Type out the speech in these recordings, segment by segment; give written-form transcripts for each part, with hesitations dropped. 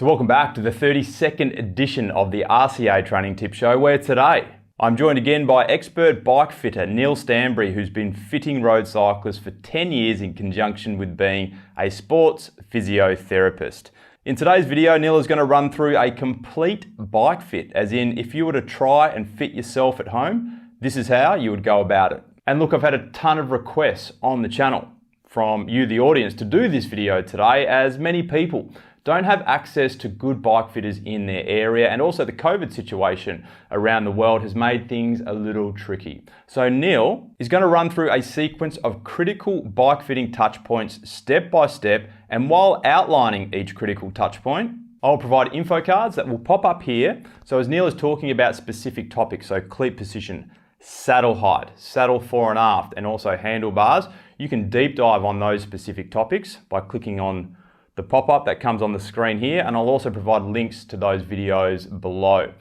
So welcome back to the 32nd edition of the RCA Training Tip Show, where today I'm joined again by expert bike fitter Neill Stanbury, who's been fitting road cyclists for 10 years in conjunction with being a sports physiotherapist. In today's video, Neill is going to run through a complete bike fit, as in if you were to try and fit yourself at home, this is how you would go about it. And look, I've had a ton of requests on the channel from you, the audience, to do this video today, as many people don't have access to good bike fitters in their area, and also the COVID situation around the world has made things a little tricky. So Neill is going to run through a sequence of critical bike fitting touch points step by step, and while outlining each critical touch point, I'll provide info cards that will pop up here. So as Neill is talking about specific topics, so cleat position, saddle height, saddle fore and aft, and also handlebars, you can deep dive on those specific topics by clicking on the pop-up that comes on the screen here, and I'll also provide links to those videos below.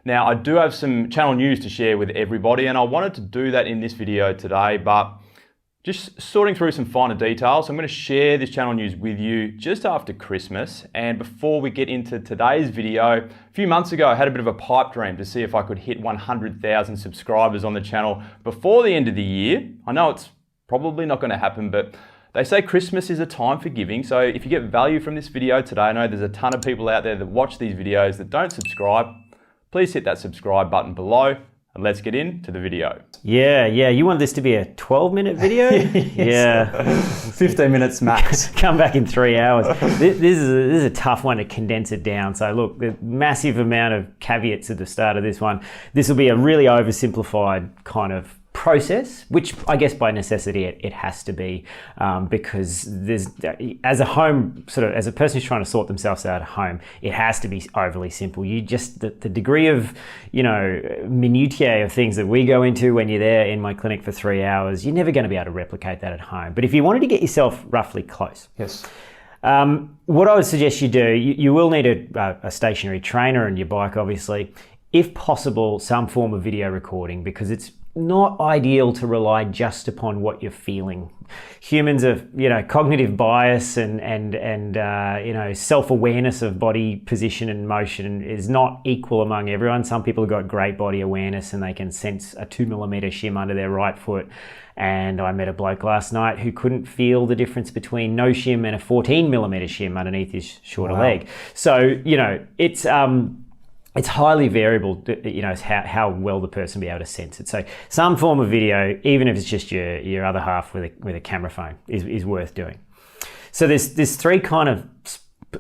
Now, I do have some channel news to share with everybody, and I wanted to do that in this video today, but just sorting through some finer details. So I'm going to share this channel news with you just after Christmas. And before we get into today's video, a few months ago I had a bit of a pipe dream to see if I could hit 100,000 subscribers on the channel before the end of the year. I know it's probably not going to happen, but they say Christmas is a time for giving, so if you get value from this video today, I know there's a ton of people out there that watch these videos that don't subscribe, please hit that subscribe button below, and let's get into the video. Yeah, you want this to be a 12-minute video? Yeah. 15 minutes max. Come back in 3 hours. This is a tough one to condense it down. So look, the massive amount of caveats at the start of this one. This will be a really oversimplified kind of process, which I guess by necessity it has to be, because there's, as a person who's trying to sort themselves out at home, it has to be overly simple. You just the degree of minutiae of things that we go into when you're there in my clinic for 3 hours, you're never going to be able to replicate that at home. But if you wanted to get yourself roughly close, yes. What I would suggest you do, you will need a stationary trainer on your bike, obviously. If possible, some form of video recording, because it's not ideal to rely just upon what you're feeling. Humans are, cognitive bias and self-awareness of body position and motion is not equal among everyone. Some people have got great body awareness and they can sense a 2mm shim under their right foot. And I met a bloke last night who couldn't feel the difference between no shim and a 14mm shim underneath his shorter leg. So, it's highly variable, how well the person will be able to sense it. So some form of video, even if it's just your other half with a camera phone, is worth doing. So there's three kind of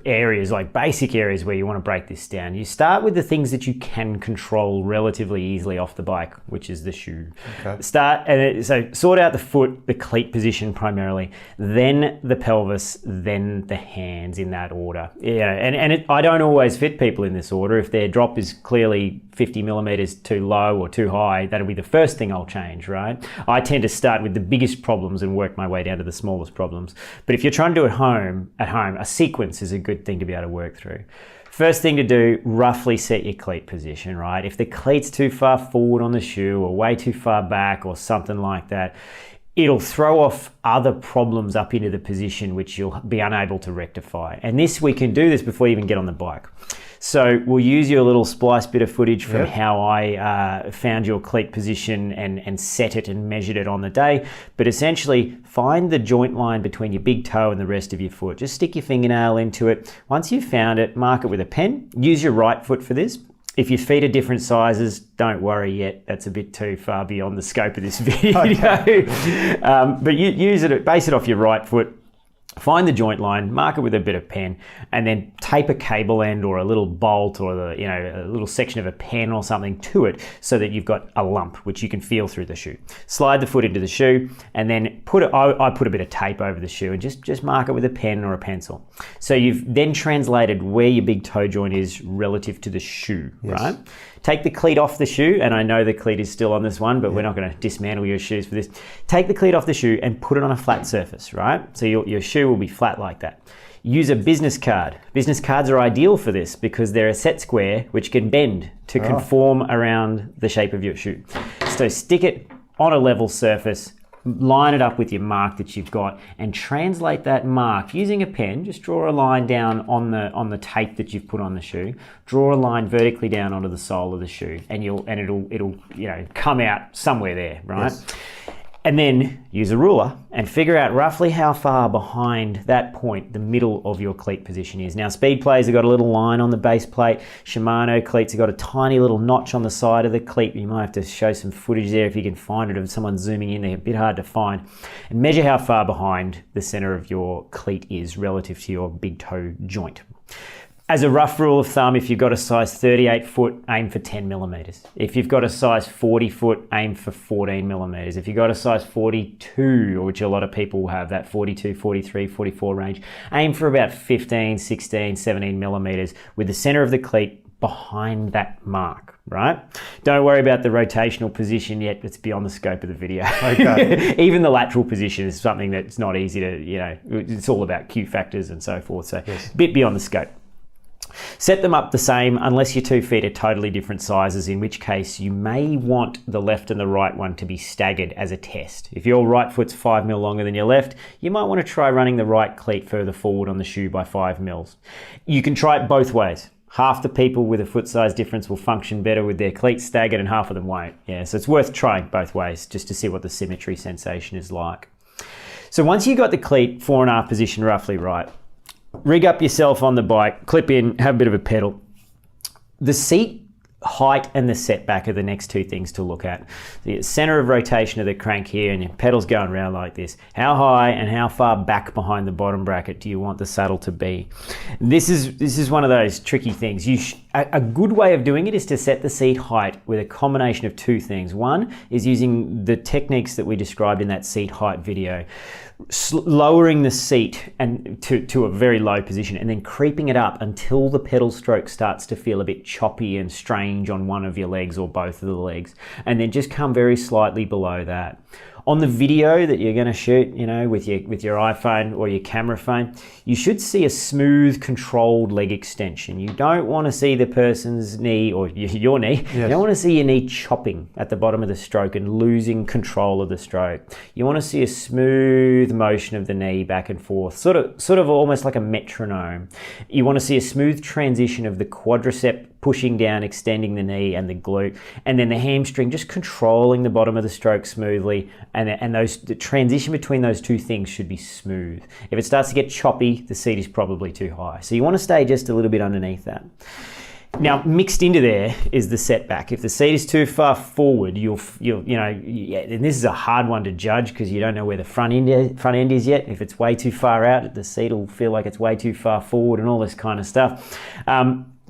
areas, like basic areas where you want to break this down. You start with the things that you can control relatively easily off the bike, which is the shoe. Okay. So sort out the foot, the cleat position primarily, then the pelvis, then the hands, in that order. Yeah, and I don't always fit people in this order. If their drop is clearly 50mm too low or too high, that'll be the first thing I'll change, right? I tend to start with the biggest problems and work my way down to the smallest problems. But if you're trying to do it at home, a sequence is a good thing to be able to work through. First thing to do, roughly set your cleat position, right? If the cleat's too far forward on the shoe or way too far back or something like that, it'll throw off other problems up into the position which you'll be unable to rectify. And we can do this before you even get on the bike. So we'll use your little splice bit of footage from how I found your cleat position and set it and measured it on the day. But essentially, find the joint line between your big toe and the rest of your foot. Just stick your fingernail into it. Once you've found it, mark it with a pen. Use your right foot for this. If your feet are different sizes, don't worry yet. That's a bit too far beyond the scope of this video. Okay. But base it off your right foot. Find the joint line, mark it with a bit of pen, and then tape a cable end or a little bolt or a little section of a pen or something to it, so that you've got a lump which you can feel through the shoe. Slide the foot into the shoe, and then I put a bit of tape over the shoe and just mark it with a pen or a pencil. So you've then translated where your big toe joint is relative to the shoe, right? Take the cleat off the shoe, and I know the cleat is still on this one, but we're not going to dismantle your shoes for this. Take the cleat off the shoe and put it on a flat surface, right? So your shoe will be flat like that. Use a business card. Business cards are ideal for this because they're a set square which can bend to conform around the shape of your shoe. So stick it on a level surface, line it up with your mark that you've got and translate that mark using a pen. Just draw a line down on the tape that you've put on the shoe. Draw a line vertically down onto the sole of the shoe, and it'll come out somewhere there, right? Yes. And then use a ruler and figure out roughly how far behind that point the middle of your cleat position is. Now, speed plays have got a little line on the base plate. Shimano cleats have got a tiny little notch on the side of the cleat. You might have to show some footage there if you can find it of someone zooming in. They're a bit hard to find. And measure how far behind the center of your cleat is relative to your big toe joint. As a rough rule of thumb, if you've got a size 38 foot, aim for 10 millimeters. If you've got a size 40 foot, aim for 14 millimeters. If you've got a size 42, which a lot of people have, that 42, 43, 44 range, aim for about 15, 16, 17 millimeters with the center of the cleat behind that mark, right? Don't worry about the rotational position yet. It's beyond the scope of the video. Okay. Even the lateral position is something that's not easy to, it's all about Q factors and so forth. So yes. A bit beyond the scope. Set them up the same unless your 2 feet are totally different sizes, in which case you may want the left and the right one to be staggered as a test. If your right foot's 5 mil longer than your left, you might want to try running the right cleat further forward on the shoe by 5 mils. You can try it both ways. Half the people with a foot size difference will function better with their cleats staggered and half of them won't. Yeah, so it's worth trying both ways just to see what the symmetry sensation is like. So once you got the cleat fore and aft position roughly right, rig up yourself on the bike, clip in, have a bit of a pedal. The seat height and the setback are the next two things to look at. The center of rotation of the crank here, and your pedal's going around like this. How high and how far back behind the bottom bracket do you want the saddle to be? This is one of those tricky things. A good way of doing it is to set the seat height with a combination of two things. One is using the techniques that we described in that seat height video. Lowering the seat and to a very low position and then creeping it up until the pedal stroke starts to feel a bit choppy and strange on one of your legs or both of the legs, and then just come very slightly below that. On the video that you're going to shoot, with your iPhone or your camera phone, you should see a smooth, controlled leg extension. You don't want to see the person's knee or your knee. Yes. You don't want to see your knee chopping at the bottom of the stroke and losing control of the stroke. You want to see a smooth motion of the knee back and forth, sort of almost like a metronome. You want to see a smooth transition of the quadricep pushing down, extending the knee and the glute, and then the hamstring just controlling the bottom of the stroke smoothly, and the transition between those two things should be smooth. If it starts to get choppy, the seat is probably too high. So you want to stay just a little bit underneath that. Now, mixed into there is the setback. If the seat is too far forward, and this is a hard one to judge because you don't know where the front end is yet. If it's way too far out, the seat will feel like it's way too far forward and all this kind of stuff.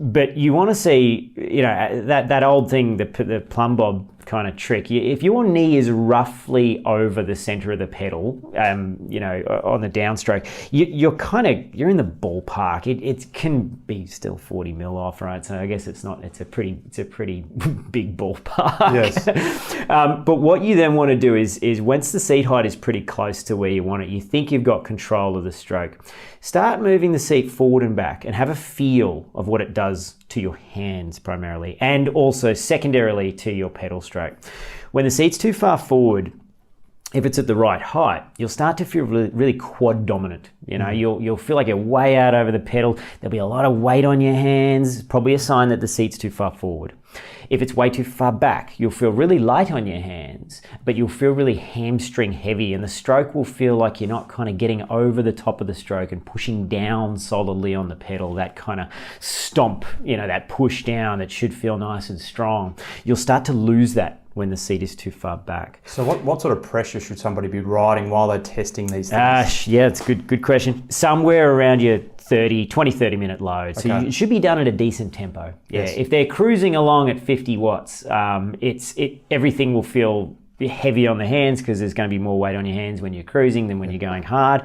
But you want to see, that old thing, the plumb bob kind of trick. If your knee is roughly over the center of the pedal, on the downstroke, you're in the ballpark. It can be still 40 mil off, right? So I guess it's a pretty big ballpark. Yes. But what you then want to do is once the seat height is pretty close to where you want it, you think you've got control of the stroke, start moving the seat forward and back and have a feel of what it does to your hands primarily, and also secondarily to your pedal stroke. When the seat's too far forward, if it's at the right height, you'll start to feel really quad dominant. You'll feel like you're way out over the pedal. There'll be a lot of weight on your hands, probably a sign that the seat's too far forward. If it's way too far back, you'll feel really light on your hands, but you'll feel really hamstring heavy, and the stroke will feel like you're not kind of getting over the top of the stroke and pushing down solidly on the pedal, that kind of stomp, that push down that should feel nice and strong. You'll start to lose that when the seat is too far back. So what sort of pressure should somebody be riding while they're testing these things? Yeah, it's a good question. Somewhere around your 20-30 minute load. So Okay. it should be done at a decent tempo. Yeah. Yes. If they're cruising along at 50 watts, everything will feel heavy on the hands because there's going to be more weight on your hands when you're cruising than when you're going hard.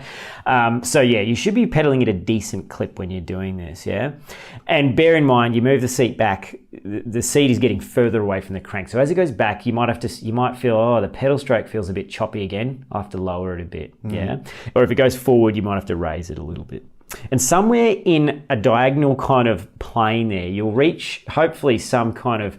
You should be pedaling at a decent clip when you're doing this, yeah? And bear in mind, you move the seat back, the seat is getting further away from the crank. So as it goes back, you might feel, the pedal stroke feels a bit choppy again. I have to lower it a bit, yeah? Or if it goes forward, you might have to raise it a little bit. And somewhere in a diagonal kind of plane there, you'll reach hopefully some kind of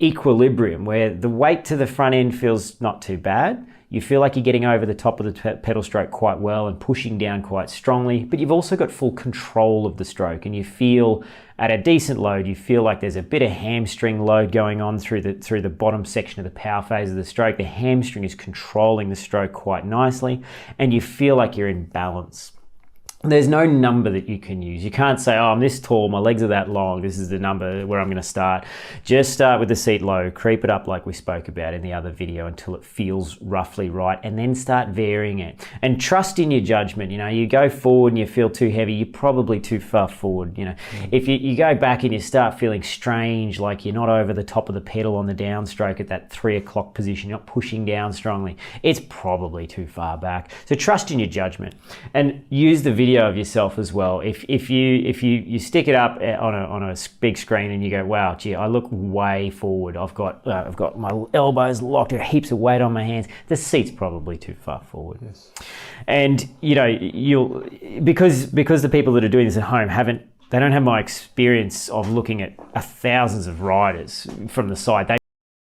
equilibrium where the weight to the front end feels not too bad. You feel like you're getting over the top of the pedal stroke quite well and pushing down quite strongly, but you've also got full control of the stroke, and you feel at a decent load, you feel like there's a bit of hamstring load going on through the bottom section of the power phase of the stroke. The hamstring is controlling the stroke quite nicely, and you feel like you're in balance. There's no number that you can use. You can't say, oh, I'm this tall, my legs are that long, this is the number where I'm going to start. Just start with the seat low, creep it up like we spoke about in the other video until it feels roughly right, and then start varying it. And trust in your judgment. You know, you go forward and you feel too heavy, you're probably too far forward. You know, if you go back and you start feeling strange, like you're not over the top of the pedal on the downstroke at that 3 o'clock position, you're not pushing down strongly, it's probably too far back. So trust in your judgment and use the video of yourself as well. If you stick it up on a big screen and you go, wow, gee, I look way forward, I've got my elbows locked, heaps of weight on my hands, the seat's probably too far forward. Yes. And you know, because the people that are doing this at home they don't have my experience of looking at thousands of riders from the side.